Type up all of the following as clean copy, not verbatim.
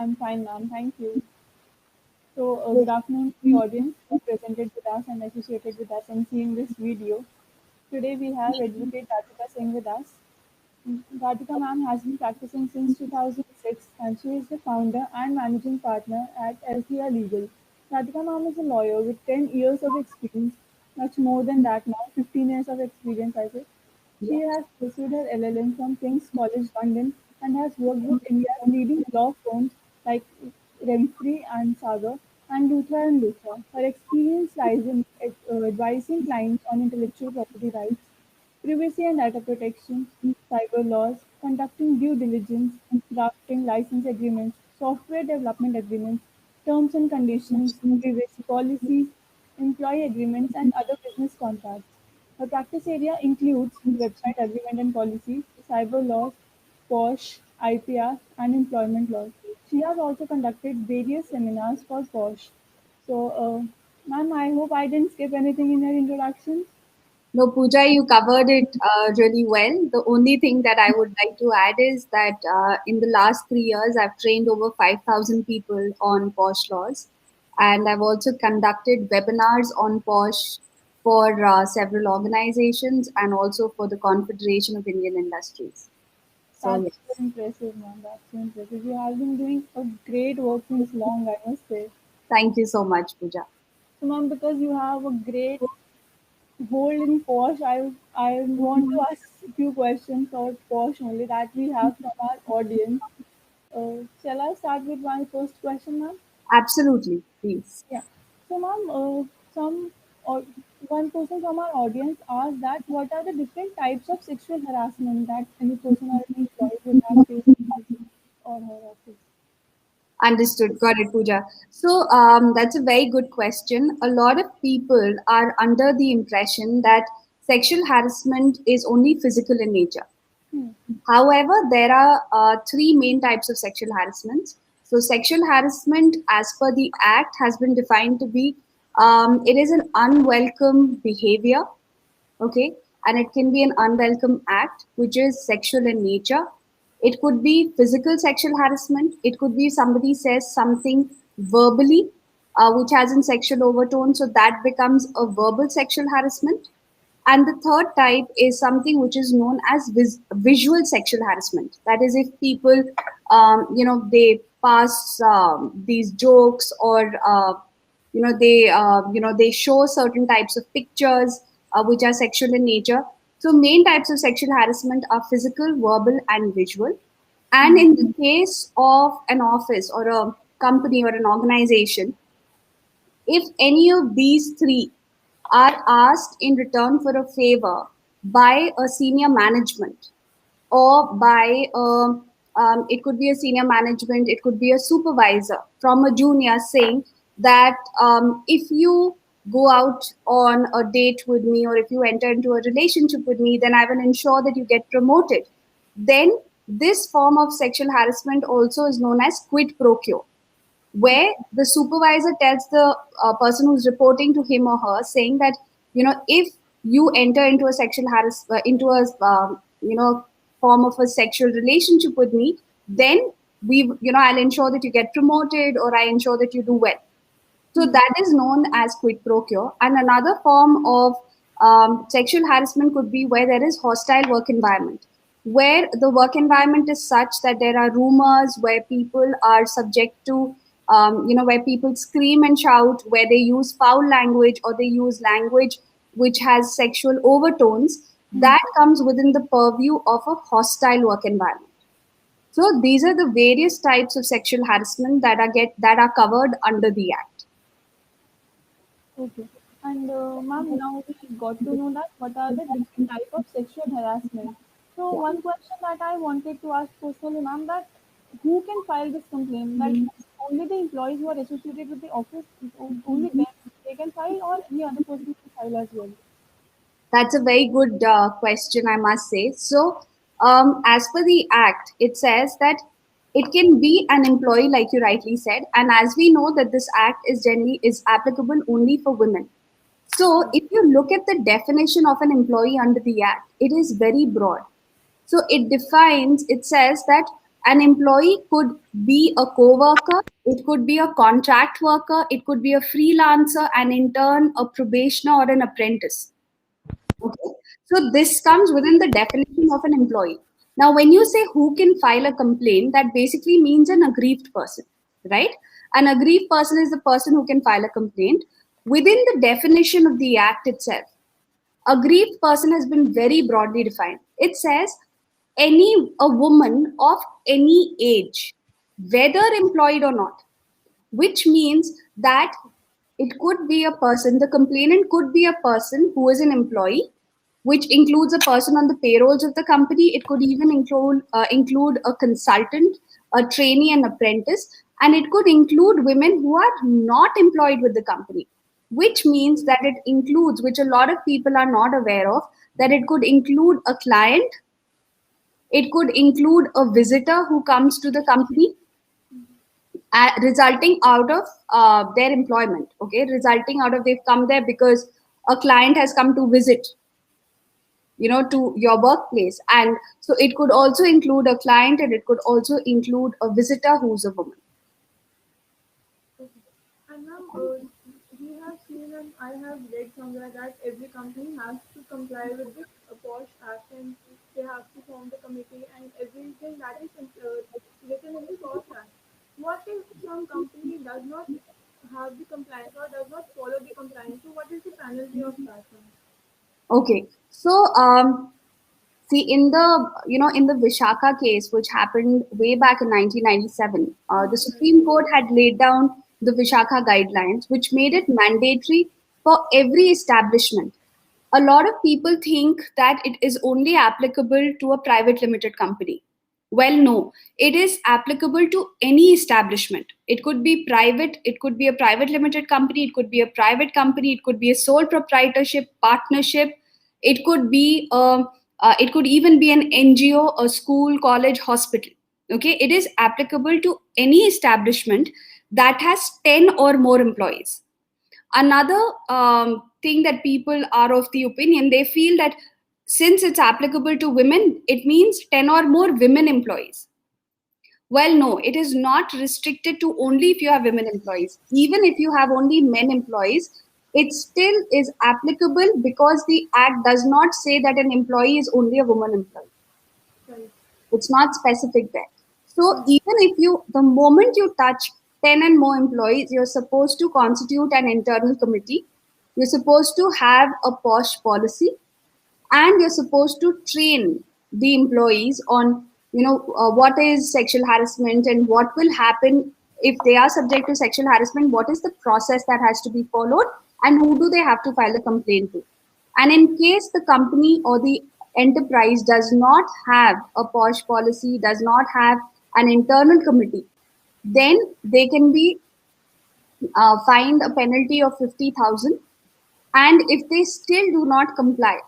I'm fine, ma'am. Thank you. Good afternoon to the audience presented with us and associated with us and seeing this video. Today we have Advocate Raddhika Singh with us. Raddhika ma'am has been practicing since 2006 and she is the founder and managing partner at LTR Legal. Raddhika ma'am is a lawyer with 10 years of experience, much more than that now, 15 years of experience, I say. She Yeah. has pursued her LLM from King's College London and has worked with India's leading law firms like Remfry and Sagar and Luthra and Luthra. Her experience lies in advising clients on intellectual property rights, privacy and data protection, cyber laws, conducting due diligence, drafting license agreements, software development agreements, terms and conditions, privacy policies, employee agreements, and other business contracts. Her practice area includes website agreement and policy, cyber laws, POSH, IPR, and employment laws. She has also conducted various seminars for POSH. Ma'am, I hope I didn't skip anything in your introduction. No, Pooja, you covered it really well. The only thing that I would like to add is that in the last 3 years, I've trained over 5,000 people on POSH laws. And I've also conducted webinars on POSH for several organizations and also for the Confederation of Indian Industries. So, That's so yes, impressive, ma'am. That's so impressive. You have been doing a great work since long, I must say. thank you so much, Pooja. So, ma'am, because you have a great hold in Posh, I want to ask a few questions about Posh only that we have from our audience. Shall I start with my first question, ma'am? Absolutely, please. Yeah. So, ma'am, some or one person from our audience asked that what are the different types of sexual harassment that any person or any employee would have faced in his or her office? Understood. Got it, Pooja. So that's a very good question. A lot of people are under the impression that sexual harassment is only physical in nature. Hmm. However, there are three main types of sexual harassment. So, sexual harassment, as per the Act, has been defined to be it is an unwelcome behavior, okay, and it can be an unwelcome act which is sexual in nature. It could be physical sexual harassment. It could be somebody says something verbally which has a sexual overtone, so that becomes a verbal sexual harassment. And the third type is something which is known as visual sexual harassment. That is, if people, they pass these jokes or they show certain types of pictures which are sexual in nature. So main types of sexual harassment are physical, verbal, and visual. And in the case of an office or a company or an organization, if any of these three are asked in return for a favor by a senior management or by it could be a senior management, it could be a supervisor from a junior saying that if you go out on a date with me or if you enter into a relationship with me, then I will ensure that you get promoted. Then this form of sexual harassment also is known as quid pro quo, where the supervisor tells the person who's reporting to him or her saying that if you enter into a sexual into a form of a sexual relationship with me, then I'll ensure that you get promoted or I ensure that you do well. So Hmm. that is known as quid pro quo. And another form of sexual harassment could be where there is hostile work environment, where the work environment is such that there are rumors, where people are subject to, where people scream and shout, where they use foul language or they use language which has sexual overtones. Hmm. That comes within the purview of a hostile work environment. So these are the various types of sexual harassment that are covered under the Act. Okay. And ma'am, now we got to know that what are the different type of sexual harassment. So Yeah. one question that I wanted to ask personally, ma'am, that who can file this complaint? That only the employees who are associated with the office, only them they can file, or any other person can file as well. That's a very good question, I must say. So, as per the Act, it says that it can be an employee, like you rightly said, and as we know that this Act is generally is applicable only for women. So, if you look at the definition of an employee under the Act, it is very broad. So it defines, it says that An employee could be a co-worker, it could be a contract worker, it could be a freelancer, an intern, a probationer, or an apprentice. Okay. So this comes within the definition of an employee. Now, when you say who can file a complaint, that basically means an aggrieved person, right? An aggrieved person is the person who can file a complaint. Within the definition of the act itself, aggrieved person has been very broadly defined. It says a woman of any age, whether employed or not, which means that it could be a person, the complainant could be a person who is an employee, which includes a person on the payrolls of the company. It could even include a consultant, a trainee, an apprentice, and it could include women who are not employed with the company, which means that it includes, which a lot of people are not aware of, that it could include a client, it could include a visitor who comes to the company, resulting out of their employment. Okay, resulting out of they've come there because a client has come to visit, to your workplace. And so it could also include a client, and it could also include a visitor who's a woman. Okay. And now we have seen and I have read somewhere that every company has to comply with the POSH Act and they have to form the committee and everything that is written in the POSH Act. What if some company does not have the compliance or does not follow the compliance? So what is the penalty of that one? Okay, so see, in the Vishaka case, which happened way back in 1997, the Right. Supreme Court had laid down the Vishaka guidelines, which made it mandatory for every establishment. A lot of people think that it is only applicable to a private limited company. Well, no, it is applicable to any establishment. It could be private, it could be a private limited company, it could be a private company, it could be a sole proprietorship, partnership, it could be it could even be an NGO, a school, college, hospital. Okay, it is applicable to any establishment that has 10 or more employees. Another thing that people are of the opinion, they feel that since it's applicable to women, it means 10 or more women employees. Well, no, it is not restricted to only if you have women employees. Even if you have only men employees, it still is applicable because the act does not say that an employee is only a woman employee. Right. It's not specific there. So Yes. even if the moment you touch 10 and more employees, you're supposed to constitute an internal committee. You're supposed to have a POSH policy, and you're supposed to train the employees on, what is sexual harassment and what will happen if they are subject to sexual harassment. What is the process that has to be followed, and who do they have to file a complaint to? And in case the company or the enterprise does not have a POSH policy, does not have an internal committee, then they can be fined a penalty of 50,000. And if they still do not comply,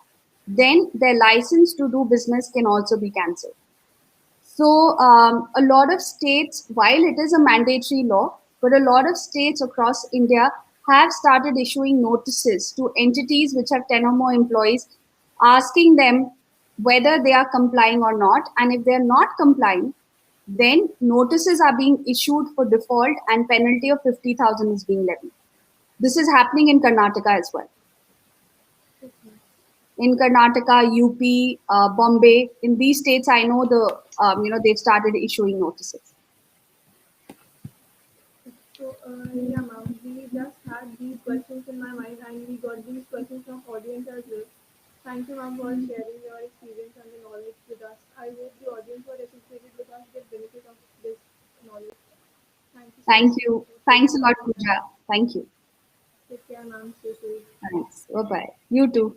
then their license to do business can also be cancelled. So, a lot of states, while it is a mandatory law, but a lot of states across India have started issuing notices to entities which have 10 or more employees, asking them whether they are complying or not. And if they're not complying, then notices are being issued for default and penalty of 50,000 is being levied. This is happening in Karnataka as well. Okay. In Karnataka, UP, Bombay, in these states, I know they've started issuing notices. So, yeah, ma'am, we just had these questions in my mind and we got these questions from audience as well. Thank you, ma'am, for sharing your experience and the knowledge with us. I hope the audience were associated with us get benefit of this knowledge. Thank you so Thank much you. for Thanks taking a out lot, the time. Pooja. Thank you. Take care, ma'am. Stay safe. Thanks. Bye bye. You too.